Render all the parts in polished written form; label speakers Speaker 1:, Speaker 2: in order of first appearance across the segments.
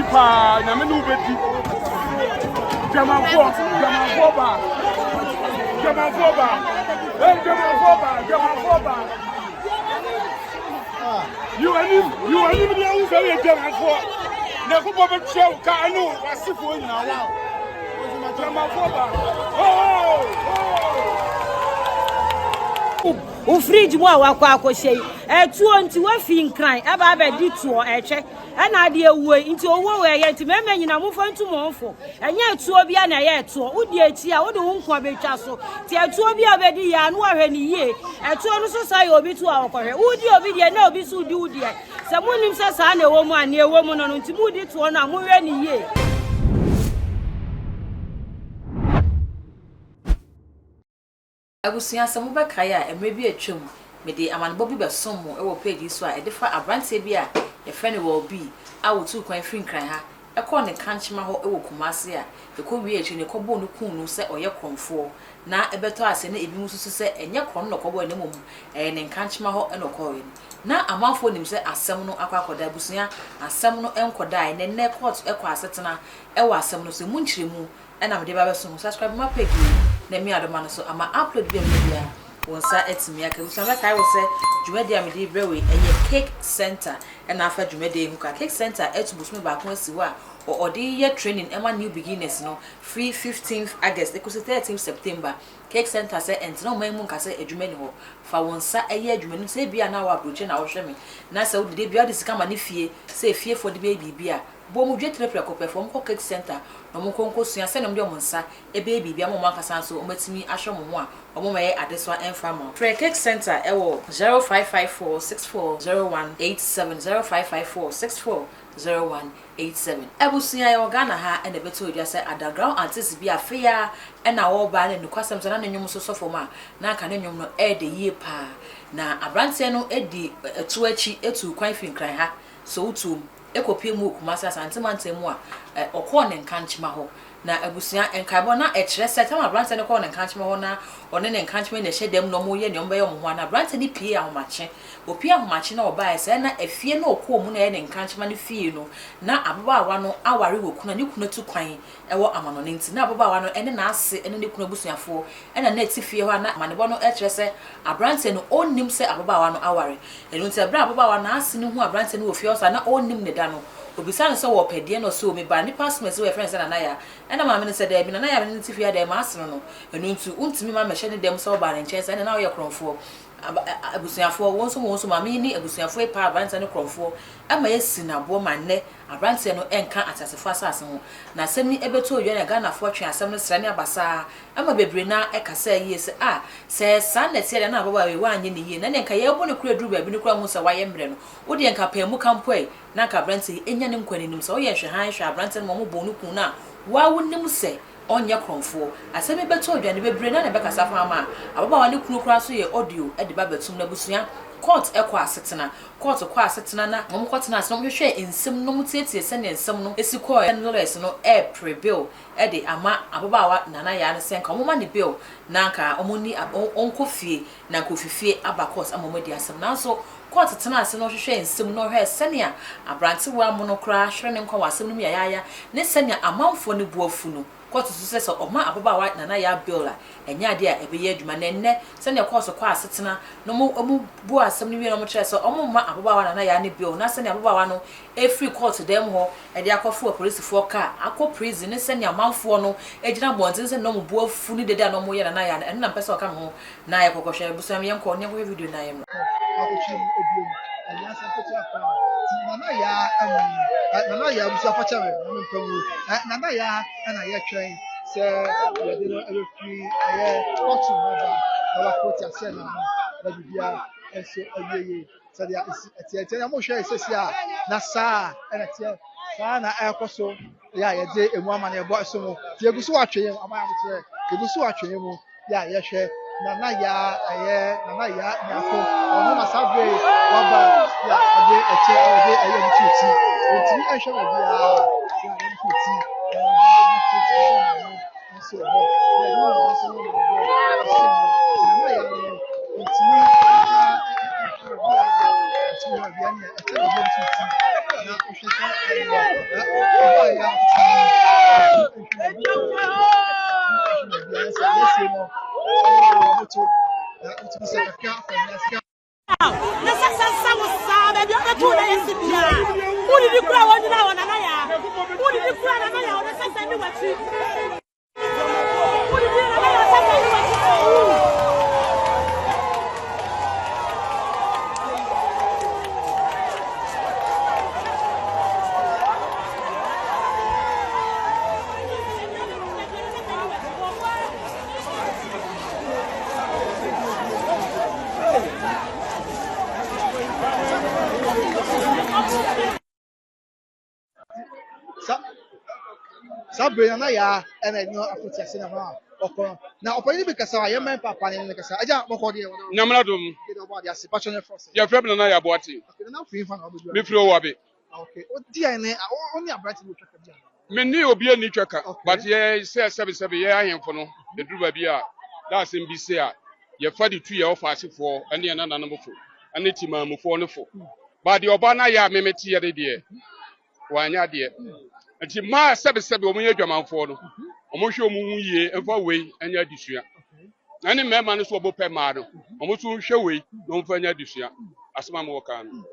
Speaker 1: pa na me no beti jamanfo ba you are me dey who say jamanfo na ko bo be chew ka anu wasifo nyina wa jamanfo ba
Speaker 2: o fridge mo awakwa akohye etuo nti wa fi nkran aba ba di tuo ehwe na de ewue nti owo we ye nti meme nyina mo fa ntumonfo enye etuo bia na ye etuo wodi echi a wodi nkwa betwa so ti etuo bia obedi ya no ahwe ni ye etuo no so sai obi tu akohwe wodi obi de na obi su di wodi e se munim se sa na ewo mu an ewo mu no nti mudi tuo na mo hwe ni ye
Speaker 3: abusuya se mo bɛkae a emre bi atwam me de amanbo bi bɛsom mo ɛwɔ page so a ɛdefa abrante bi a yɛfrɛ ne Wyllbee a wotu kwan firi nkran ha ɛkɔ ne kanchema hɔ ɛwɔ Kumase a ɛkɔ wie akyi ne kɔbɔ no kun no sɛ ɔyɛ krɔmfoɔ na ɛbɛtɔ ase ne ebi mu susu sɛ ɛnyɛ krɔm no kɔbɔ ne mom ne kanchema hɔ ɛna ɔkɔɔ na amanfo nim sɛ asɛm no akɔakɔda abusuya asɛm no ɛnkɔda ne nne court ɛkɔ asetena ɛwɔ asɛm no so mu nkyeremu ɛna me de ba bɛsom subscribe my page na mi adoma no so ama upload bi media wonsa etimi aka so na kai wo se dwumadi a me de brewe eye cake center na afa dwumadi hu ka cake center etubusumi ba kon asi wo a ode ye training ema new beginners no free 15th August ekosi 13th September cake center say entino man mu nka say adwumani ho fa wonsa eye adwumani say bia na wa approach na wo hwe me na say wo de bia de sika ma ne fie say fie for de baby a bo mu dwetre pre ko perform ko cake center no mo konko sua se no de mo nsa e baby bia mo makasa so o matimi ahwe mo ho a o mo maye adeswa enfra mo pre cake center e wo 0554640187 0554640187 abusuya yo Ghana ha e na beto odua se underground artist bi afia e na wo ba na nukwasem so na nyom so sofo ma na aka na nyom no e de yie pa na abrante no e di etu achi etu kwan fi nkran ha so utu ekopie mu Kumase asantemantam mu a okọ ne nkanchema ho na abusuya enkaibo na ekire se tam abrante ne ko ne nkanchema ho na one ne nkanchema ne hyedem no mo ye ne ombe ye mo ho na abrante ne pie ahomache opie ahomache na obae se na afie na okọ mu na ye ne nkanchema ne fie no na ababawa no aware wokuna ne kuna tu kwan ewo amano ne nti na ababawa no ene na ase ene ne kuna abusuafo ena na eti fie ho na amanebo no ekire se abrante no onnim se ababawa no aware enu nti ababawa na ase ne hu abrante no ofie osa na onnim ne da no obisa so wo pedie no so me ba ni passport we friends na ya ena ma me ne se da bi na ya me ne tifia da ma asro no enu ntu untimi ma me hye ne dem so ba ne nchen se na wo ye kromfo abusuafo wonso ma me ni abusuafo e pa abrante ne kromfo ama yesi na bo ma ne abrante no enka atasefo asase ho na asem ni ebeto odwa na Ghana fo twe asem no sra ne abasa ama bebre na ekasa yie se se san na tie na baba we wanye ne yie na ne nka ye bo ne kura duru ba bi ne kura hu se waye mre no wodi enka pa mu kampo e na ka abrante enya ne nkwane nim se wo ye hwe han hwe abrante no mo bo no kun na wa wonim se onye kromfo asem beto odwa ne bebre na ne bekasa fa ma ababa wa ne kunu kura so ye audio e de ba betum na busuya court ekwa asetena court kwa asetena na mo kwotena asem mo hwehwe ensem no mutietie se ne ensem no esiko lawyers no pre-bill e de ama ababawa nana ya ne senka mo ma ne bill na nka omoni onkofie na nkofifie aba court amomodi asem na so court tena asem no hwehwe ensem no hwe senia abrante wa mo no kra hwere ne nkwa wasem no mi yaya ne senia amanfo ne buafu no court so se oma ababawa nana ya bill a enya de a ebe ye adwuma na nne senia court kwa asetena no mo bu asem no wi no mo kire so omo ma ababawa nana ya ne bill na senia ababawa no e free court dem ho e de akofo police for car akọ prison ne senia manfo no ejina bonten se no mo bu afu ni dede no mo ye nana ya na mpesa o ka mo na ye kokoshe busam ye nko ne ko video na ye
Speaker 4: nana ya busa facha me mpawu nana ya na ye twen se ye de no e free ye court no ba la court ya se na na bibia eso ayeye se dia eti mo hwe esesi a na saa na tie saa na ekoso ya ye de emu ama na ebo so mo tie gusu atwe ama ya mo tie gusu atwe mu ya ye hwe nana ya nyafo ono masabe waba ya ade eche ade aye mtuti oti ehwe na bia ya mtuti so ho ya no so no nana ya oti ya bia ne eche ade mtuti na ohwe moto ntumi sɛ ɛka fɛnɛsika
Speaker 2: na sasa wo sa ba bi o to na yesi bia uni di kura woni na wona na ya uni di kura na ya wona sasa ni wachi uni di na ya sasa ni wachi
Speaker 4: Sabre na ya ena no afuti ase na ma okoro na opani bi kasa ya men papa ne kasa aja boko de wona
Speaker 1: nyamra dum
Speaker 4: ke do ba dia se patcho ne force
Speaker 1: ya frem na ya boati
Speaker 4: na free fan obi
Speaker 1: me free o wabe
Speaker 4: okay o dia ne oni abrati no twaka dia
Speaker 1: me ni obi ani twaka but ye say 77 ye ahemfo no de duruba bi a da asem bi say a ye fa de tu ye ofa asefo ene na nanamfo ene timamufo no fo ba de oba na ya memeti ye de wanya de nti ma 77 omo ye dwamanfo no omo hwe omo hu yie emfa wei anya disua na ne mema no so obo pe ma no omo so hwe wei no mfa anya disua asema mo ka no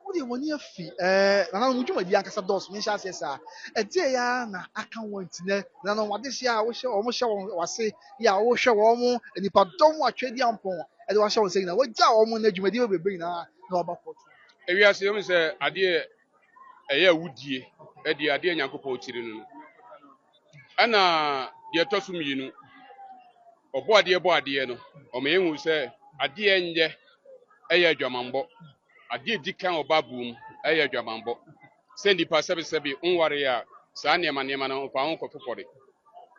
Speaker 4: odi woni afi na na mo dwuma di ankasa dos me sha sesa die ya na aka wanti ne na no wade hye a wo hye omo hye wase ya wo hwe wo mo nipa dom atwedi ampon e de wa hye wo sei na wo gya wo mo na dwuma di bebe na oba pot
Speaker 1: ewiase yo me se ade eye wudie e de ade nyankopɔ tiri no ana de tosu mienu obo ade no o me hu se ade enye eye adwamambɔ ade dikan oba boom eye adwamambɔ sendi pa 77 unware ya saa nema no fa ho kɔfofɔre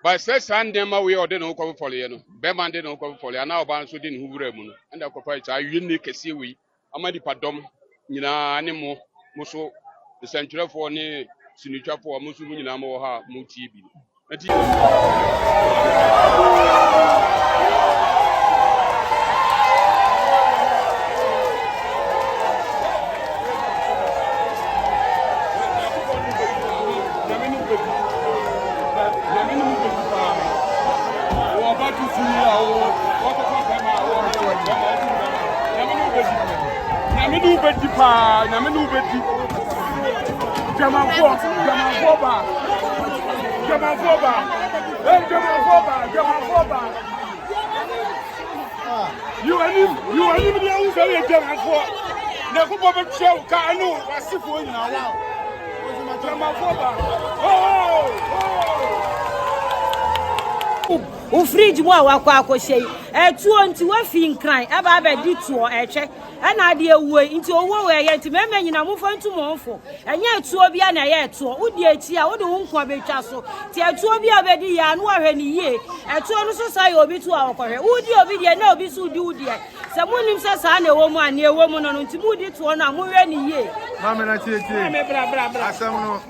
Speaker 1: ba se saa ndema we ode no kɔfofɔre ye no be man de no kɔfofɔre ana oba nso de ne hubura mu no anda kɔfa saa yenne kɛse we amadi padom nyina ne mo so nsɛntwerɛfoɔ ne sinitwafoɔ mo so nyina mo ha mo tie bi ati Jamanfoba. You are even the old very Jamanfoba. Never bothered show Kanu, a sifu now. Jamanfoba.
Speaker 2: o fridge mo awakwa akohye etuo nti wa fi nkran aba ba di tuo ehwe na de ewue nti owo we ye nti mema nyina mo fa ntumonfo enye etuo bia na ye etuo udi echi a wode wo nkwa betwa so ti etuo bia be di ya no ahwe ni ye etuo no so sai obi tu awokohwe udi obi de na obi su udi se munim se sa na ewo mu ani ewo mu no nti mu di tuo na mo hwe ni ye
Speaker 5: mama na tie
Speaker 2: me bra
Speaker 5: asam no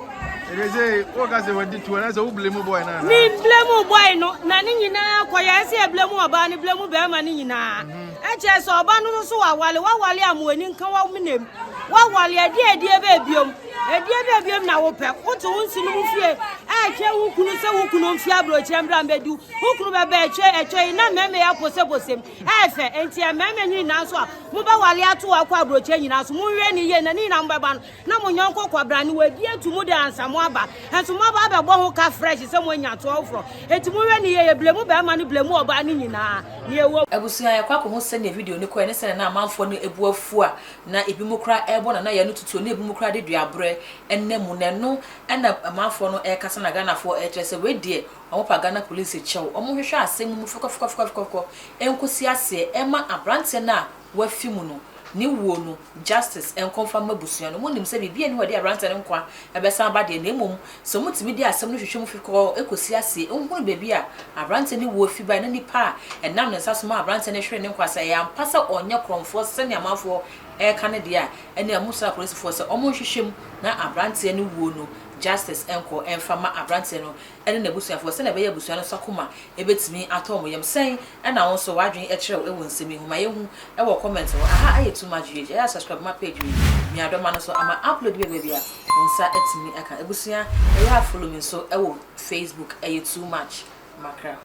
Speaker 5: Ereze oga se wadi tu na se wo blame boy na.
Speaker 2: Mi blame boy no na ni nyina akoya se blame oba ni blame be ma ni nyina. E che so oba no so wawale amoni nkan wa menem. Wawale ade be biom. Ade be biom na wo pe. Wo to wonsi no fie. E che wo kunu se wo kunu mfie abro che mbra mbedu. Wo kunu be eche na meme ya posebosem. E fe enti meme nyina so a mo ba wale ato akwa abro che nyina so mo hwe ni ye na ni na mbaba na mo nyonko kwabra ni wadi atumu de ansamo aba enso mo ba be bo ho ka fresh se mo nya to ofro enti mo hwe ni ye blemu be ma ni blemu oba ni nyina ni ewo
Speaker 3: abusuya ya kwa ko ho send video ni ko ne sene na amanfo no ebu afu a na ebi mu kra ebo na ya no tutu na ebi mu kra de duabre enne mu ne no na amanfo no e kasa na Ghana fo e trese we de omo pa Ghana police chew omo hwehwe asem mu fuka enkosi ase e ma abrante na wafi mu no ni wo no justice en confirm abusuya no monim se bibia ni wode abrante ne nkwa ebesa ba de na emom so mutimi de asem no hwehwe mu fikọ ekosi ase onhunu bebi a abrante ni wo fi ba na nipa enam ne saso ma abrante ne hwere ne nkwa sa ya mpasa onye kromfo se ne amafo e ka ne de a ene amusa police force omo hwehwem na abrante ne wo no justice enko enfama abrante no ene na busuafo se na be ya busua no sakoma ebetimi atom yem sen ena won so wadwen e kire e wonsemi huma yehu e wo comment wo aha aye too much ye ya subscribe my page mi adoma no so ama upload be bia wonsa etimi aka ebusua e ya follow me so e wo Facebook aye too much makra